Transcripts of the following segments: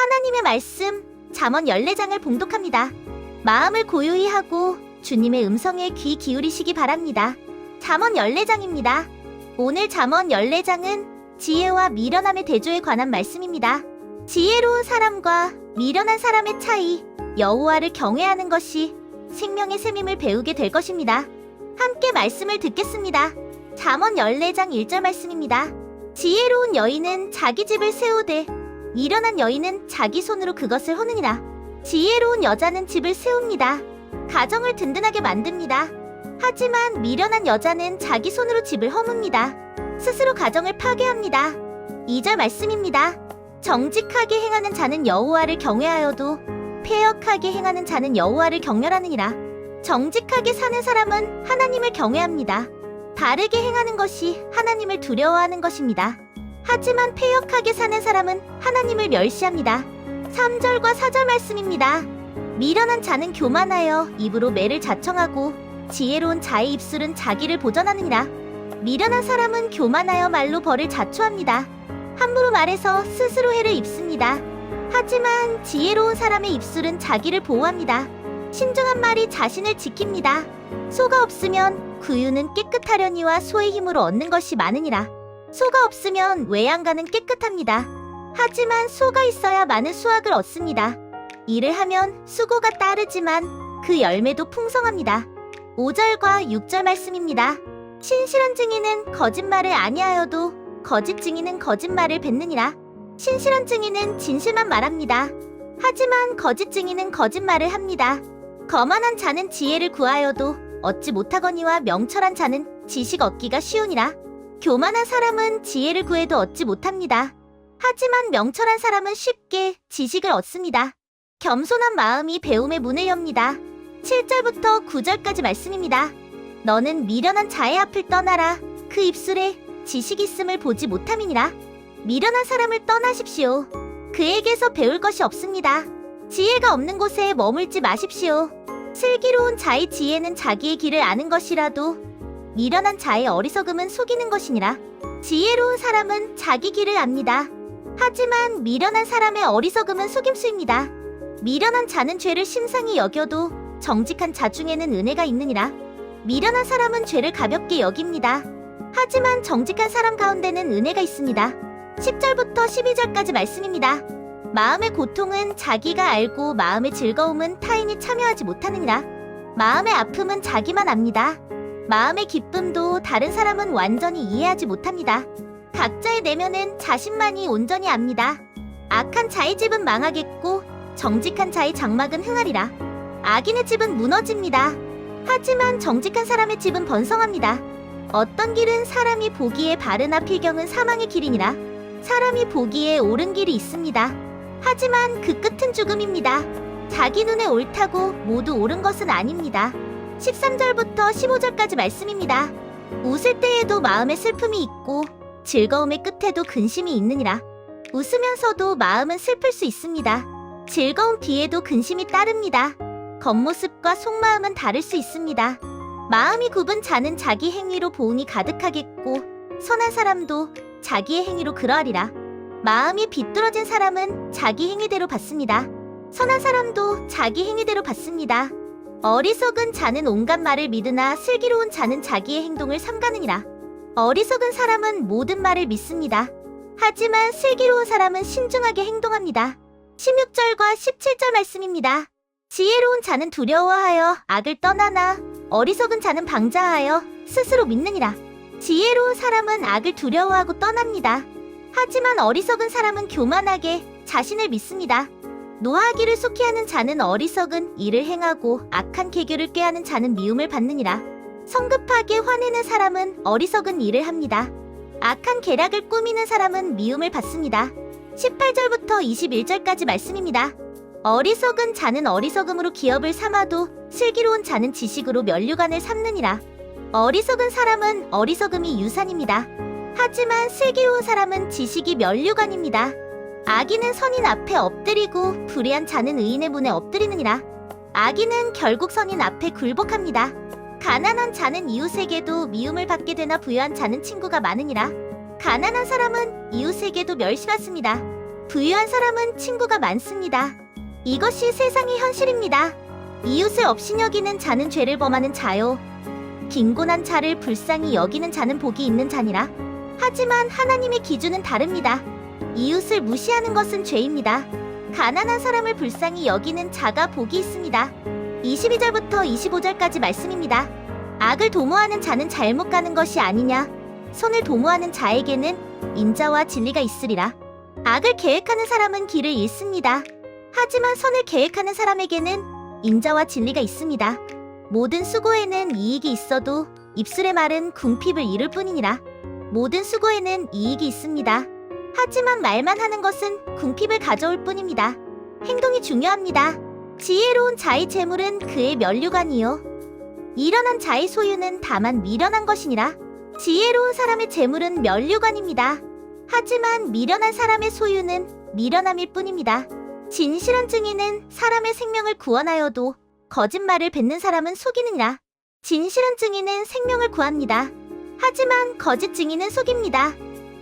하나님의 말씀 잠언 14장을 봉독합니다. 마음을 고요히 하고 주님의 음성에 귀 기울이시기 바랍니다. 잠언 14장입니다. 오늘 잠언 14장은 지혜와 미련함의 대조에 관한 말씀입니다. 지혜로운 사람과 미련한 사람의 차이, 여호와를 경외하는 것이 생명의 셈임을 배우게 될 것입니다. 함께 말씀을 듣겠습니다. 잠언 14장 1절 말씀입니다. 지혜로운 여인은 자기 집을 세우되 미련한 여인은 자기 손으로 그것을 허느니라. 지혜로운 여자는 집을 세웁니다. 가정을 든든하게 만듭니다. 하지만 미련한 여자는 자기 손으로 집을 허뭅니다. 스스로 가정을 파괴합니다. 2절 말씀입니다. 정직하게 행하는 자는 여호와를 경외하여도 패역하게 행하는 자는 여호와를 경멸하느니라. 정직하게 사는 사람은 하나님을 경외합니다. 바르게 행하는 것이 하나님을 두려워하는 것입니다. 하지만 패역하게 사는 사람은 하나님을 멸시합니다. 3절과 4절 말씀입니다. 미련한 자는 교만하여 입으로 매를 자청하고 지혜로운 자의 입술은 자기를 보전하느니라. 미련한 사람은 교만하여 말로 벌을 자초합니다. 함부로 말해서 스스로 해를 입습니다. 하지만 지혜로운 사람의 입술은 자기를 보호합니다. 신중한 말이 자신을 지킵니다. 소가 없으면 구유는 깨끗하려니와 소의 힘으로 얻는 것이 많으니라. 소가 없으면 외양간은 깨끗합니다. 하지만 소가 있어야 많은 수확을 얻습니다. 일을 하면 수고가 따르지만 그 열매도 풍성합니다. 5절과 6절 말씀입니다. 신실한 증인은 거짓말을 아니하여도 거짓 증인은 거짓말을 뱉느니라. 신실한 증인은 진실만 말합니다. 하지만 거짓 증인은 거짓말을 합니다. 거만한 자는 지혜를 구하여도 얻지 못하거니와 명철한 자는 지식 얻기가 쉬우니라. 교만한 사람은 지혜를 구해도 얻지 못합니다. 하지만 명철한 사람은 쉽게 지식을 얻습니다. 겸손한 마음이 배움의 문을 엽니다. 7절부터 9절까지 말씀입니다. 너는 미련한 자의 앞을 떠나라. 그 입술에 지식 있음을 보지 못함이니라. 미련한 사람을 떠나십시오. 그에게서 배울 것이 없습니다. 지혜가 없는 곳에 머물지 마십시오. 슬기로운 자의 지혜는 자기의 길을 아는 것이라도 미련한 자의 어리석음은 속이는 것이니라. 지혜로운 사람은 자기 길을 압니다. 하지만 미련한 사람의 어리석음은 속임수입니다. 미련한 자는 죄를 심상히 여겨도 정직한 자 중에는 은혜가 있느니라. 미련한 사람은 죄를 가볍게 여깁니다. 하지만 정직한 사람 가운데는 은혜가 있습니다. 10절부터 12절까지 말씀입니다. 마음의 고통은 자기가 알고 마음의 즐거움은 타인이 참여하지 못하느니라. 마음의 아픔은 자기만 압니다. 마음의 기쁨도 다른 사람은 완전히 이해하지 못합니다. 각자의 내면은 자신만이 온전히 압니다. 악한 자의 집은 망하겠고 정직한 자의 장막은 흥하리라. 악인의 집은 무너집니다. 하지만 정직한 사람의 집은 번성합니다. 어떤 길은 사람이 보기에 바르나 필경은 사망의 길이니라. 사람이 보기에 옳은 길이 있습니다. 하지만 그 끝은 죽음입니다. 자기 눈에 옳다고 모두 옳은 것은 아닙니다. 13절부터 15절까지 말씀입니다. 웃을 때에도 마음에 슬픔이 있고 즐거움의 끝에도 근심이 있느니라. 웃으면서도 마음은 슬플 수 있습니다. 즐거움 뒤에도 근심이 따릅니다. 겉모습과 속마음은 다를 수 있습니다. 마음이 굽은 자는 자기 행위로 보응이 가득하겠고 선한 사람도 자기의 행위로 그러하리라. 마음이 비뚤어진 사람은 자기 행위대로 받습니다. 선한 사람도 자기 행위대로 받습니다. 어리석은 자는 온갖 말을 믿으나 슬기로운 자는 자기의 행동을 삼가느니라. 어리석은 사람은 모든 말을 믿습니다. 하지만 슬기로운 사람은 신중하게 행동합니다. 16절과 17절 말씀입니다. 지혜로운 자는 두려워하여 악을 떠나나 어리석은 자는 방자하여 스스로 믿느니라. 지혜로운 사람은 악을 두려워하고 떠납니다. 하지만 어리석은 사람은 교만하게 자신을 믿습니다. 노하기를 속히 하는 자는 어리석은 일을 행하고 악한 계교를 꾀하는 자는 미움을 받느니라. 성급하게 화내는 사람은 어리석은 일을 합니다. 악한 계략을 꾸미는 사람은 미움을 받습니다. 18절부터 21절까지 말씀입니다. 어리석은 자는 어리석음으로 기업을 삼아도 슬기로운 자는 지식으로 면류관을 삼느니라. 어리석은 사람은 어리석음이 유산입니다. 하지만 슬기로운 사람은 지식이 면류관입니다. 악인은 선인 앞에 엎드리고 불의한 자는 의인의 문에 엎드리느니라. 악인은 결국 선인 앞에 굴복합니다. 가난한 자는 이웃에게도 미움을 받게 되나 부유한 자는 친구가 많으니라. 가난한 사람은 이웃에게도 멸시받습니다. 부유한 사람은 친구가 많습니다. 이것이 세상의 현실입니다. 이웃을 없이 여기는 자는 죄를 범하는 자요. 빈곤한 자를 불쌍히 여기는 자는 복이 있는 자니라. 하지만 하나님의 기준은 다릅니다. 이웃을 무시하는 것은 죄입니다. 가난한 사람을 불쌍히 여기는 자가 복이 있습니다. 22절부터 25절까지 말씀입니다. 악을 도모하는 자는 잘못 가는 것이 아니냐. 선을 도모하는 자에게는 인자와 진리가 있으리라. 악을 계획하는 사람은 길을 잃습니다. 하지만 선을 계획하는 사람에게는 인자와 진리가 있습니다. 모든 수고에는 이익이 있어도 입술의 말은 궁핍을 이룰 뿐이니라. 모든 수고에는 이익이 있습니다. 하지만 말만 하는 것은 궁핍을 가져올 뿐입니다. 행동이 중요합니다. 지혜로운 자의 재물은 그의 면류관이요. 미련한 자의 소유는 다만 미련한 것이니라. 지혜로운 사람의 재물은 면류관입니다. 하지만 미련한 사람의 소유는 미련함일 뿐입니다. 진실한 증인은 사람의 생명을 구원하여도 거짓말을 뱉는 사람은 속이느니라. 진실한 증인은 생명을 구합니다. 하지만 거짓 증인은 속입니다.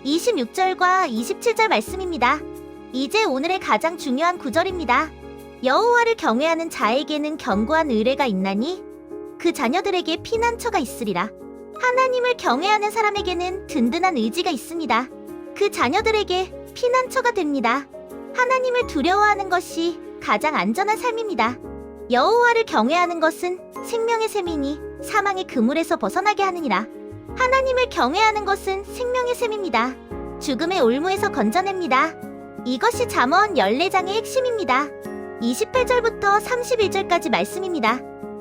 26절과 27절 말씀입니다. 이제 오늘의 가장 중요한 구절입니다. 여호와를 경외하는 자에게는 견고한 의뢰가 있나니 그 자녀들에게 피난처가 있으리라. 하나님을 경외하는 사람에게는 든든한 의지가 있습니다. 그 자녀들에게 피난처가 됩니다. 하나님을 두려워하는 것이 가장 안전한 삶입니다. 여호와를 경외하는 것은 생명의 셈이니 사망의 그물에서 벗어나게 하느니라. 하나님을 경외하는 것은 생명의 셈입니다. 죽음의 올무에서 건져냅니다. 이것이 잠언 14장의 핵심입니다. 28절부터 31절까지 말씀입니다.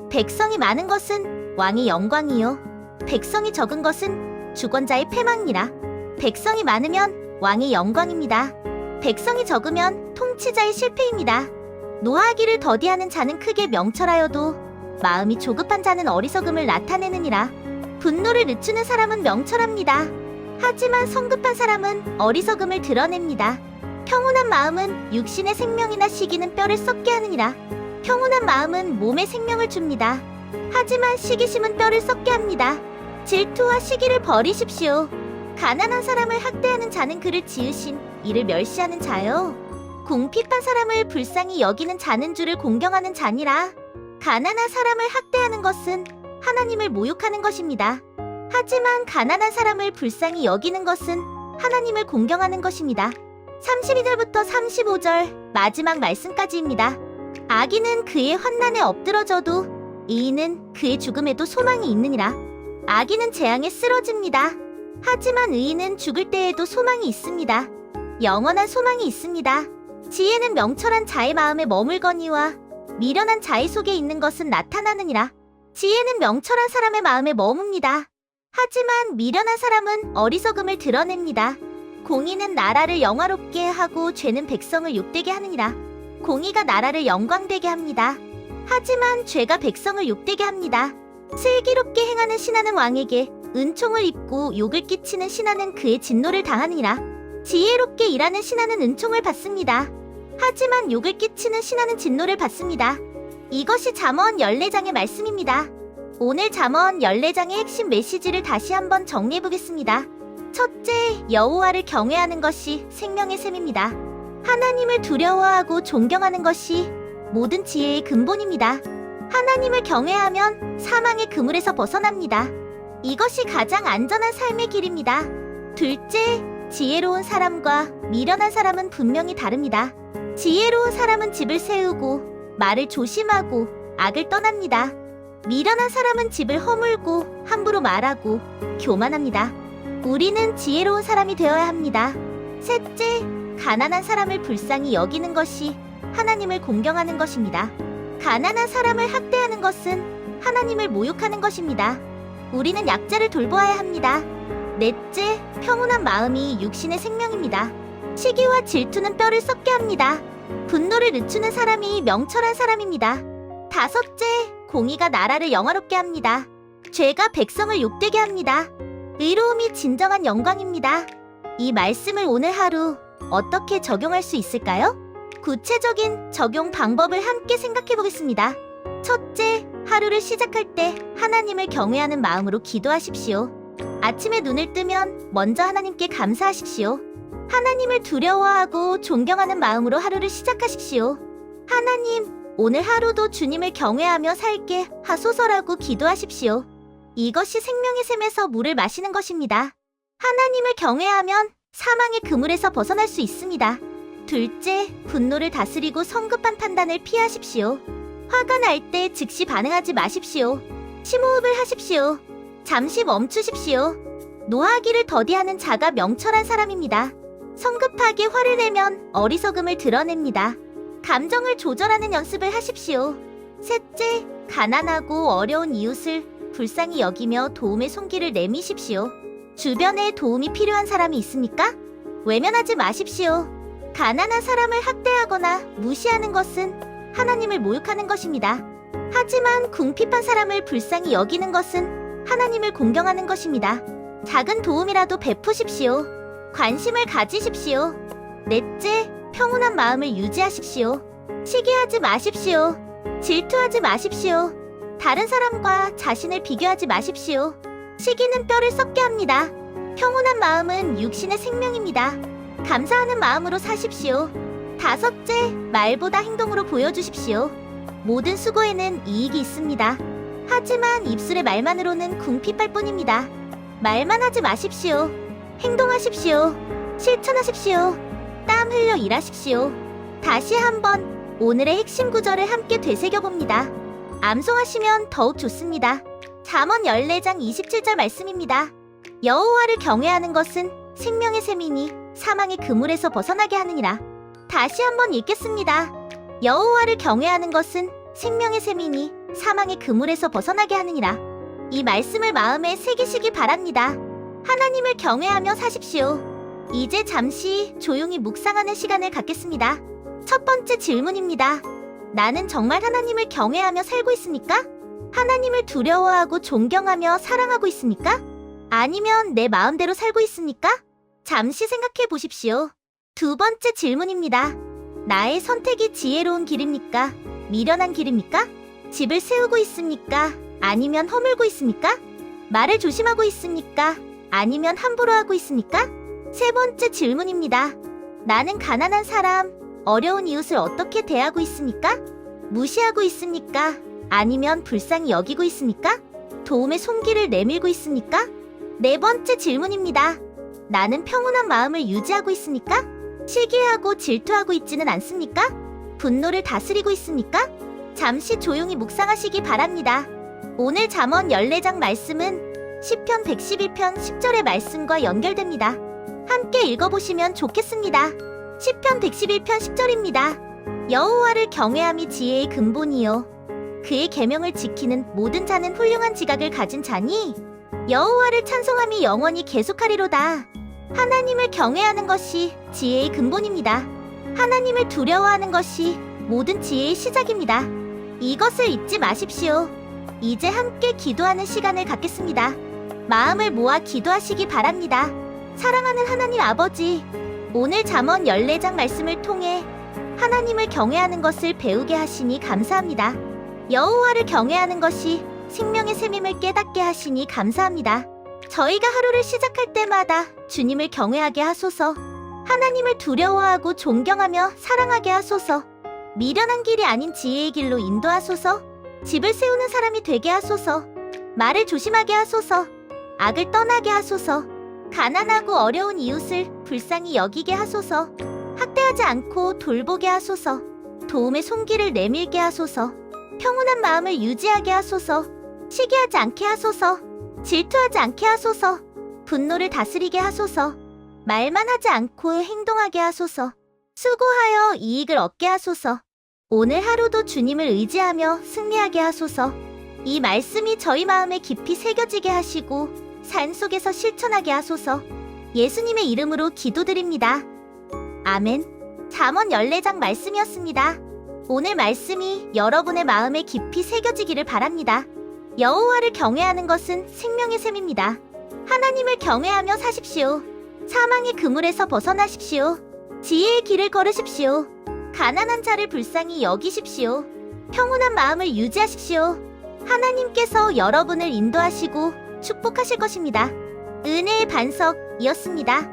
백성이 많은 것은 왕의 영광이요. 백성이 적은 것은 주권자의 패망이라. 백성이 많으면 왕의 영광입니다. 백성이 적으면 통치자의 실패입니다. 노하기를 더디하는 자는 크게 명철하여도 마음이 조급한 자는 어리석음을 나타내느니라. 분노를 늦추는 사람은 명철합니다. 하지만 성급한 사람은 어리석음을 드러냅니다. 평온한 마음은 육신의 생명이나 시기는 뼈를 썩게 하느니라. 평온한 마음은 몸에 생명을 줍니다. 하지만 시기심은 뼈를 썩게 합니다. 질투와 시기를 버리십시오. 가난한 사람을 학대하는 자는 그를 지으신 이를 멸시하는 자요. 궁핍한 사람을 불쌍히 여기는 자는 주를 공경하는 자니라. 가난한 사람을 학대하는 것은 하나님을 모욕하는 것입니다. 하지만 가난한 사람을 불쌍히 여기는 것은 하나님을 공경하는 것입니다. 32절부터 35절 마지막 말씀까지입니다. 악인은 그의 환난에 엎드러져도 의인은 그의 죽음에도 소망이 있느니라. 악인은 재앙에 쓰러집니다. 하지만 의인은 죽을 때에도 소망이 있습니다. 영원한 소망이 있습니다. 지혜는 명철한 자의 마음에 머물거니와 미련한 자의 속에 있는 것은 나타나느니라. 지혜는 명철한 사람의 마음에 머뭅니다. 하지만 미련한 사람은 어리석음을 드러냅니다. 공의는 나라를 영화롭게 하고 죄는 백성을 욕되게 하느니라. 공의가 나라를 영광되게 합니다. 하지만 죄가 백성을 욕되게 합니다. 슬기롭게 행하는 신하는 왕에게 은총을 입고 욕을 끼치는 신하는 그의 진노를 당하느니라. 지혜롭게 일하는 신하는 은총을 받습니다. 하지만 욕을 끼치는 신하는 진노를 받습니다. 이것이 잠언 14장의 말씀입니다. 오늘 잠언 14장의 핵심 메시지를 다시 한번 정리해보겠습니다. 첫째, 여호와를 경외하는 것이 생명의 셈입니다. 하나님을 두려워하고 존경하는 것이 모든 지혜의 근본입니다. 하나님을 경외하면 사망의 그물에서 벗어납니다. 이것이 가장 안전한 삶의 길입니다. 둘째, 지혜로운 사람과 미련한 사람은 분명히 다릅니다. 지혜로운 사람은 집을 세우고 말을 조심하고 악을 떠납니다. 미련한 사람은 집을 허물고 함부로 말하고 교만합니다. 우리는 지혜로운 사람이 되어야 합니다. 셋째, 가난한 사람을 불쌍히 여기는 것이 하나님을 공경하는 것입니다. 가난한 사람을 학대하는 것은 하나님을 모욕하는 것입니다. 우리는 약자를 돌보아야 합니다. 넷째, 평온한 마음이 육신의 생명입니다. 시기와 질투는 뼈를 썩게 합니다. 분노를 늦추는 사람이 명철한 사람입니다. 다섯째, 공의가 나라를 영화롭게 합니다. 죄가 백성을 욕되게 합니다. 의로움이 진정한 영광입니다. 이 말씀을 오늘 하루 어떻게 적용할 수 있을까요? 구체적인 적용 방법을 함께 생각해 보겠습니다. 첫째, 하루를 시작할 때 하나님을 경외하는 마음으로 기도하십시오. 아침에 눈을 뜨면 먼저 하나님께 감사하십시오. 하나님을 두려워하고 존경하는 마음으로 하루를 시작하십시오. 하나님, 오늘 하루도 주님을 경외하며 살게 하소서라고 기도하십시오. 이것이 생명의 샘에서 물을 마시는 것입니다. 하나님을 경외하면 사망의 그물에서 벗어날 수 있습니다. 둘째, 분노를 다스리고 성급한 판단을 피하십시오. 화가 날 때 즉시 반응하지 마십시오. 심호흡을 하십시오. 잠시 멈추십시오. 노하기를 더디하는 자가 명철한 사람입니다. 성급하게 화를 내면 어리석음을 드러냅니다. 감정을 조절하는 연습을 하십시오. 셋째, 가난하고 어려운 이웃을 불쌍히 여기며 도움의 손길을 내미십시오. 주변에 도움이 필요한 사람이 있습니까? 외면하지 마십시오. 가난한 사람을 학대하거나 무시하는 것은 하나님을 모욕하는 것입니다. 하지만 궁핍한 사람을 불쌍히 여기는 것은 하나님을 공경하는 것입니다. 작은 도움이라도 베푸십시오. 관심을 가지십시오. 넷째, 평온한 마음을 유지하십시오. 시기하지 마십시오. 질투하지 마십시오. 다른 사람과 자신을 비교하지 마십시오. 시기는 뼈를 썩게 합니다. 평온한 마음은 육신의 생명입니다. 감사하는 마음으로 사십시오. 다섯째, 말보다 행동으로 보여주십시오. 모든 수고에는 이익이 있습니다. 하지만 입술의 말만으로는 궁핍할 뿐입니다. 말만 하지 마십시오. 행동하십시오. 실천하십시오. 땀 흘려 일하십시오. 다시 한번 오늘의 핵심 구절을 함께 되새겨봅니다. 암송하시면 더욱 좋습니다. 잠언 14장 27절 말씀입니다. 여호와를 경외하는 것은 생명의 샘이니 사망의 그물에서 벗어나게 하느니라. 다시 한번 읽겠습니다. 여호와를 경외하는 것은 생명의 샘이니 사망의 그물에서 벗어나게 하느니라. 이 말씀을 마음에 새기시기 바랍니다. 하나님을 경외하며 사십시오. 이제 잠시 조용히 묵상하는 시간을 갖겠습니다. 첫 번째 질문입니다. 나는 정말 하나님을 경외하며 살고 있습니까? 하나님을 두려워하고 존경하며 사랑하고 있습니까? 아니면 내 마음대로 살고 있습니까? 잠시 생각해 보십시오. 두 번째 질문입니다. 나의 선택이 지혜로운 길입니까? 미련한 길입니까? 집을 세우고 있습니까? 아니면 허물고 있습니까? 말을 조심하고 있습니까? 아니면 함부로 하고 있습니까? 세 번째 질문입니다. 나는 가난한 사람, 어려운 이웃을 어떻게 대하고 있습니까? 무시하고 있습니까? 아니면 불쌍히 여기고 있습니까? 도움의 손길을 내밀고 있습니까? 네 번째 질문입니다. 나는 평온한 마음을 유지하고 있습니까? 시기하고 질투하고 있지는 않습니까? 분노를 다스리고 있습니까? 잠시 조용히 묵상하시기 바랍니다. 오늘 잠언 14장 말씀은 시편 111편 10절의 말씀과 연결됩니다. 함께 읽어보시면 좋겠습니다. 시편 111편 10절입니다. 여호와를 경외함이 지혜의 근본이요 그의 계명을 지키는 모든 자는 훌륭한 지각을 가진 자니 여호와를 찬송함이 영원히 계속하리로다. 하나님을 경외하는 것이 지혜의 근본입니다. 하나님을 두려워하는 것이 모든 지혜의 시작입니다. 이것을 잊지 마십시오. 이제 함께 기도하는 시간을 갖겠습니다. 마음을 모아 기도하시기 바랍니다. 사랑하는 하나님 아버지, 오늘 잠언 14장 말씀을 통해 하나님을 경외하는 것을 배우게 하시니 감사합니다. 여호와를 경외하는 것이 생명의 샘임을 깨닫게 하시니 감사합니다. 저희가 하루를 시작할 때마다 주님을 경외하게 하소서. 하나님을 두려워하고 존경하며 사랑하게 하소서. 미련한 길이 아닌 지혜의 길로 인도하소서. 집을 세우는 사람이 되게 하소서. 말을 조심하게 하소서. 악을 떠나게 하소서. 가난하고 어려운 이웃을 불쌍히 여기게 하소서. 학대하지 않고 돌보게 하소서. 도움의 손길을 내밀게 하소서. 평온한 마음을 유지하게 하소서. 시기하지 않게 하소서. 질투하지 않게 하소서. 분노를 다스리게 하소서. 말만 하지 않고 행동하게 하소서. 수고하여 이익을 얻게 하소서. 오늘 하루도 주님을 의지하며 승리하게 하소서. 이 말씀이 저희 마음에 깊이 새겨지게 하시고 삶 속에서 실천하게 하소서. 예수님의 이름으로 기도드립니다. 아멘. 잠언 14장 말씀이었습니다. 오늘 말씀이 여러분의 마음에 깊이 새겨지기를 바랍니다. 여호와를 경외하는 것은 생명의 샘입니다. 하나님을 경외하며 사십시오. 사망의 그물에서 벗어나십시오. 지혜의 길을 걸으십시오. 가난한 자를 불쌍히 여기십시오. 평온한 마음을 유지하십시오. 하나님께서 여러분을 인도하시고 축복하실 것입니다. 은혜의 반석이었습니다.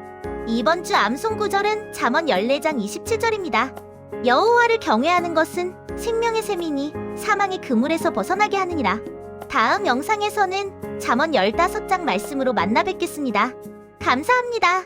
이번 주 암송 구절은 잠언 14장 27절입니다. 여호와를 경외하는 것은 생명의 셈이니 사망의 그물에서 벗어나게 하느니라. 다음 영상에서는 잠언 15장 말씀으로 만나 뵙겠습니다. 감사합니다.